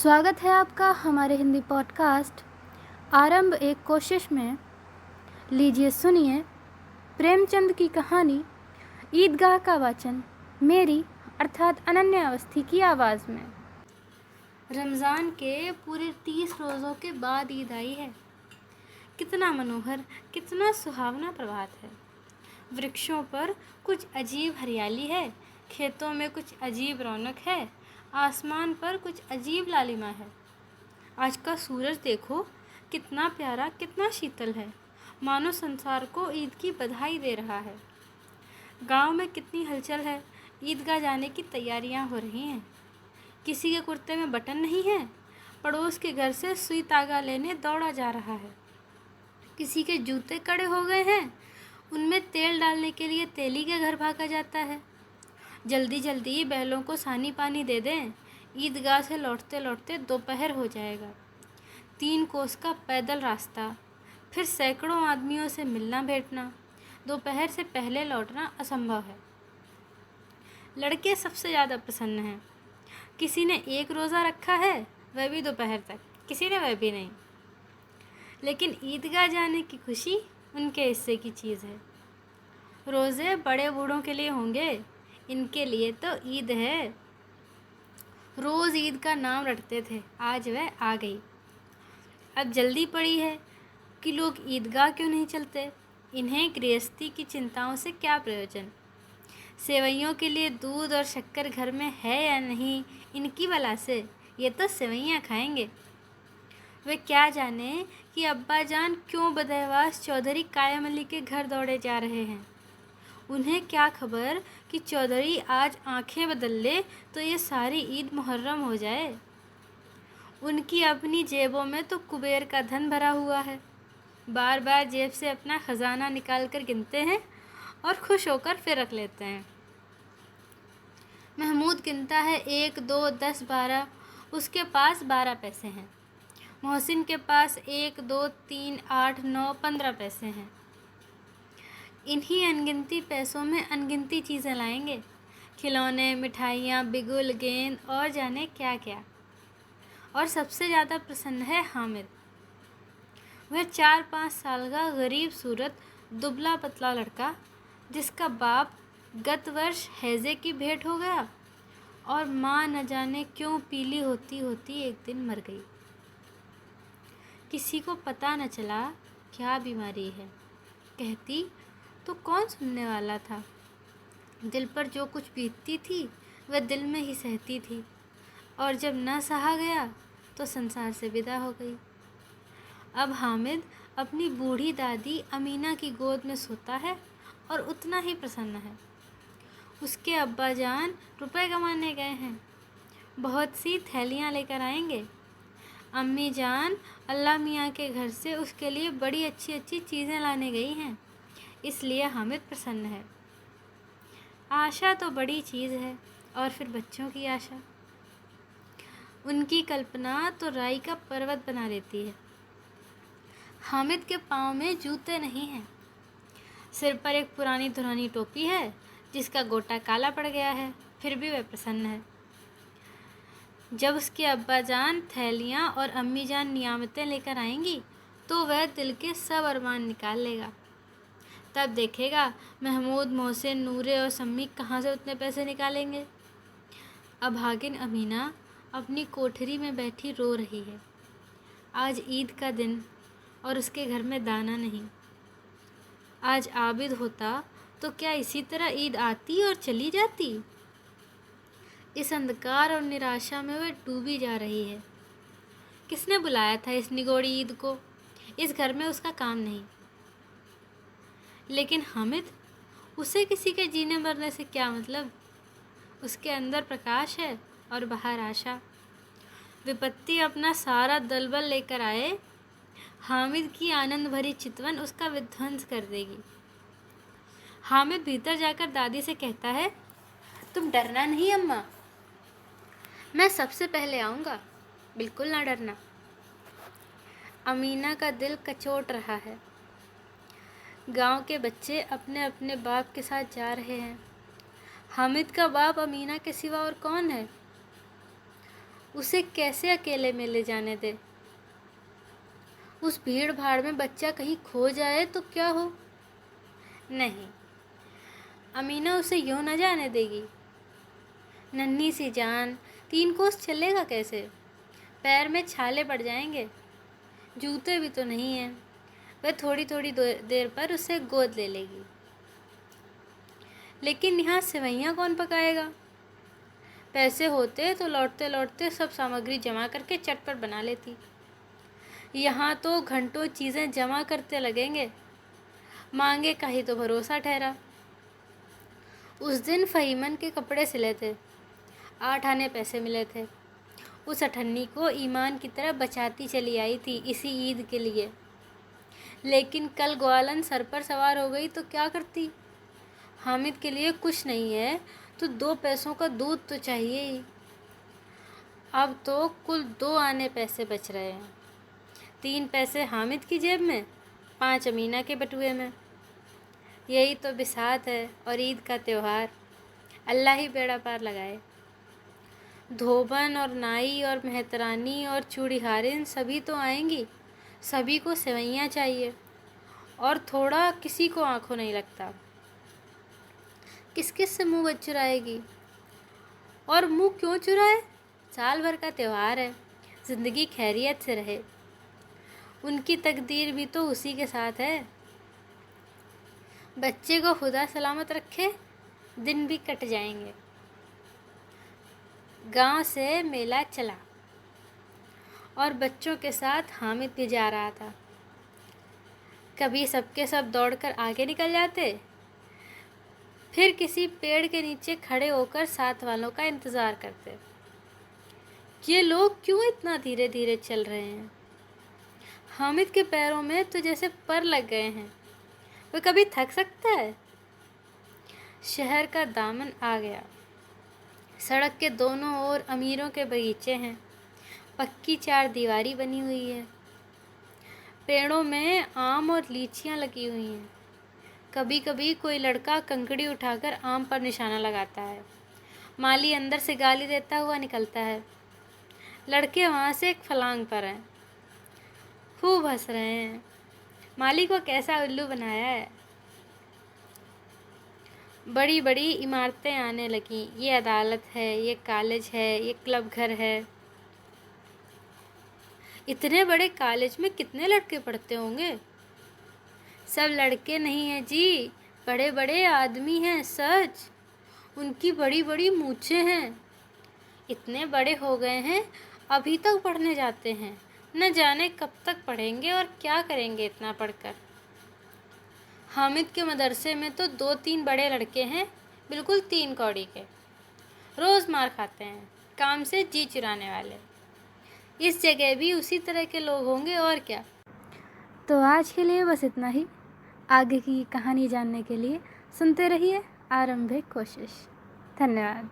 स्वागत है आपका हमारे हिंदी पॉडकास्ट आरंभ एक कोशिश में। लीजिए सुनिए प्रेमचंद की कहानी ईदगाह का वाचन मेरी अर्थात अनन्या अवस्थी की आवाज़ में। रमज़ान के पूरे 30 रोज़ों के बाद ईद आई है। कितना मनोहर, कितना सुहावना प्रभात है। वृक्षों पर कुछ अजीब हरियाली है, खेतों में कुछ अजीब रौनक है, आसमान पर कुछ अजीब लालिमा है। आज का सूरज देखो, कितना प्यारा, कितना शीतल है, मानो संसार को ईद की बधाई दे रहा है। गांव में कितनी हलचल है, ईदगाह जाने की तैयारियां हो रही हैं। किसी के कुर्ते में बटन नहीं है, पड़ोस के घर से सुई तागा लेने दौड़ा जा रहा है। किसी के जूते कड़े हो गए हैं, उनमें तेल डालने के लिए तेली के घर भागा जाता है। जल्दी जल्दी बैलों को सानी पानी दे दें, ईदगाह से लौटते लौटते दोपहर हो जाएगा। 3 कोस का पैदल रास्ता, फिर सैकड़ों आदमियों से मिलना भेंटना, दोपहर से पहले लौटना असंभव है। लड़के सबसे ज़्यादा प्रसन्न हैं। किसी ने 1 रोज़ा रखा है, वह भी दोपहर तक, किसी ने वह भी नहीं। लेकिन ईदगाह जाने की खुशी उनके हिस्से की चीज़ है। रोज़े बड़े बूढ़ों के लिए होंगे, इनके लिए तो ईद है। रोज़ ईद का नाम रटते थे, आज वह आ गई। अब जल्दी पड़ी है कि लोग ईदगाह क्यों नहीं चलते। इन्हें गृहस्थी की चिंताओं से क्या प्रयोजन। सेवइयों के लिए दूध और शक्कर घर में है या नहीं, इनकी बला से, ये तो सेवइयाँ खाएंगे। वे क्या जाने कि अब्बा जान क्यों बदहवास चौधरी कायम अली के घर दौड़े जा रहे हैं। उन्हें क्या खबर कि चौधरी आज आंखें बदल ले तो ये सारी ईद मुहर्रम हो जाए। उनकी अपनी जेबों में तो कुबेर का धन भरा हुआ है। बार बार जेब से अपना खजाना निकाल कर गिनते हैं और खुश होकर फिर रख लेते हैं। महमूद गिनता है 1, 2, 10, 12, उसके पास 12 पैसे हैं। मोहसिन के पास 1, 2, 3, 8, 9, 15 पैसे हैं। इन्हीं अनगिनती पैसों में अनगिनती चीज़ें लाएंगे, खिलौने, मिठाइयाँ, बिगुल, गेंद और जाने क्या क्या। और सबसे ज़्यादा प्रसन्न है हामिद। वह 4-5 साल का गरीब सूरत दुबला पतला लड़का, जिसका बाप गत वर्ष हैजे की भेंट हो गया और माँ न जाने क्यों पीली होती होती एक दिन मर गई। किसी को पता न चला क्या बीमारी है। कहती तो कौन सुनने वाला था। दिल पर जो कुछ बीतती थी वह दिल में ही सहती थी, और जब न सहा गया तो संसार से विदा हो गई। अब हामिद अपनी बूढ़ी दादी अमीना की गोद में सोता है और उतना ही प्रसन्न है। उसके अब्बा जान रुपए कमाने गए हैं, बहुत सी थैलियाँ लेकर आएंगे। अम्मी जान अल्लाह मियाँ के घर से उसके लिए बड़ी अच्छी अच्छी चीज़ें लाने गई हैं, इसलिए हामिद प्रसन्न है। आशा तो बड़ी चीज़ है, और फिर बच्चों की आशा। उनकी कल्पना तो राई का पर्वत बना देती है। हामिद के पाँव में जूते नहीं हैं। सिर पर एक पुरानी धुरानी टोपी है जिसका गोटा काला पड़ गया है, फिर भी वह प्रसन्न है। जब उसके अब्बा जान थैलियाँ और अम्मी जान नियामतें लेकर आएंगी तो वह दिल के सब अरमान निकाल लेगा। तब देखेगा महमूद, मोहसिन, नूरे और सम्मी कहाँ से उतने पैसे निकालेंगे। अभागिन अमीना अपनी कोठरी में बैठी रो रही है। आज ईद का दिन और उसके घर में दाना नहीं। आज आबिद होता तो क्या इसी तरह ईद आती और चली जाती। इस अंधकार और निराशा में वह डूबी जा रही है। किसने बुलाया था इस निगोड़ी ईद को। इस घर में उसका काम नहीं। लेकिन हामिद, उसे किसी के जीने मरने से क्या मतलब। उसके अंदर प्रकाश है और बाहर आशा। विपत्ति अपना सारा दलबल लेकर आए, हामिद की आनंद भरी चितवन उसका विध्वंस कर देगी। हामिद भीतर जाकर दादी से कहता है, तुम डरना नहीं अम्मा, मैं सबसे पहले आऊँगा, बिल्कुल ना डरना। अमीना का दिल कचोट रहा है। गांव के बच्चे अपने अपने बाप के साथ जा रहे हैं। हामिद का बाप अमीना के सिवा और कौन है। उसे कैसे अकेले में ले जाने दे? उस भीड़ भाड़ में बच्चा कहीं खो जाए तो क्या हो? नहीं, अमीना उसे यूं न जाने देगी। नन्ही सी जान, 3 कोस चलेगा कैसे? पैर में छाले पड़ जाएंगे। जूते भी तो नहीं हैं। वह थोड़ी थोड़ी देर पर उसे गोद ले लेगी। लेकिन यहाँ सेवइयाँ कौन पकाएगा? पैसे होते तो लौटते लौटते सब सामग्री जमा करके चटपट बना लेती। यहाँ तो घंटों चीज़ें जमा करते लगेंगे। मांगे का ही तो भरोसा ठहरा। उस दिन फ़हीमन के कपड़े सिले थे। 8 आने पैसे मिले थे। उस अठन्नी को ईमान की तरह बचाती चली आई थी इसी ईद के लिए। लेकिन कल ग्वालन सर पर सवार हो गई तो क्या करती? हामिद के लिए कुछ नहीं है तो 2 पैसों का दूध तो चाहिए ही। अब तो कुल 2 आने पैसे बच रहे हैं। 3 पैसे हामिद की जेब में, 5 अमीना के बटुए में। यही तो बिसात है और ईद का त्यौहार। अल्लाह ही बेड़ा पार लगाए। धोबन और नाई और मेहतरानी और चूड़ीहारिन सभी तो आएंगी। सभी को सेवइयाँ चाहिए और थोड़ा किसी को आंखों नहीं लगता। किस किस से मुँह बच चुराएगी? और मुँह क्यों चुराए? साल भर का त्यौहार है, ज़िंदगी खैरियत से रहे। उनकी तकदीर भी तो उसी के साथ है। बच्चे को खुदा सलामत रखे, दिन भी कट जाएंगे। गांव से मेला चला और बच्चों के साथ हामिद भी जा रहा था। कभी सबके सब दौड़कर आगे निकल जाते, फिर किसी पेड़ के नीचे खड़े होकर साथ वालों का इंतज़ार करते। ये लोग क्यों इतना धीरे धीरे चल रहे हैं? हामिद के पैरों में तो जैसे पर लग गए हैं। वह कभी थक सकता है? शहर का दामन आ गया। सड़क के दोनों ओर अमीरों के बगीचे हैं। पक्की 4 दीवारी बनी हुई है। पेड़ों में आम और लीचियाँ लगी हुई हैं। कभी कभी कोई लड़का कंकड़ी उठाकर आम पर निशाना लगाता है। माली अंदर से गाली देता हुआ निकलता है। लड़के वहाँ से एक फलांग पर हैं, खूब हंस रहे हैं। माली को कैसा उल्लू बनाया है। बड़ी बड़ी इमारतें आने लगीं। ये अदालत है, ये कॉलेज है, ये क्लब घर है। इतने बड़े कॉलेज में कितने लड़के पढ़ते होंगे? सब लड़के नहीं हैं जी, बड़े बड़े आदमी हैं सच। उनकी बड़ी बड़ी मूछें हैं। इतने बड़े हो गए हैं, अभी तक पढ़ने जाते हैं। न जाने कब तक पढ़ेंगे और क्या करेंगे इतना पढ़कर। हामिद के मदरसे में तो 2-3 बड़े लड़के हैं, बिल्कुल 3 कौड़ी के। रोज़ मार खाते हैं, काम से जी चुराने वाले। इस जगह भी उसी तरह के लोग होंगे और क्या। तो आज के लिए बस इतना ही। आगे की कहानी जानने के लिए सुनते रहिए आरंभिक कोशिश। धन्यवाद।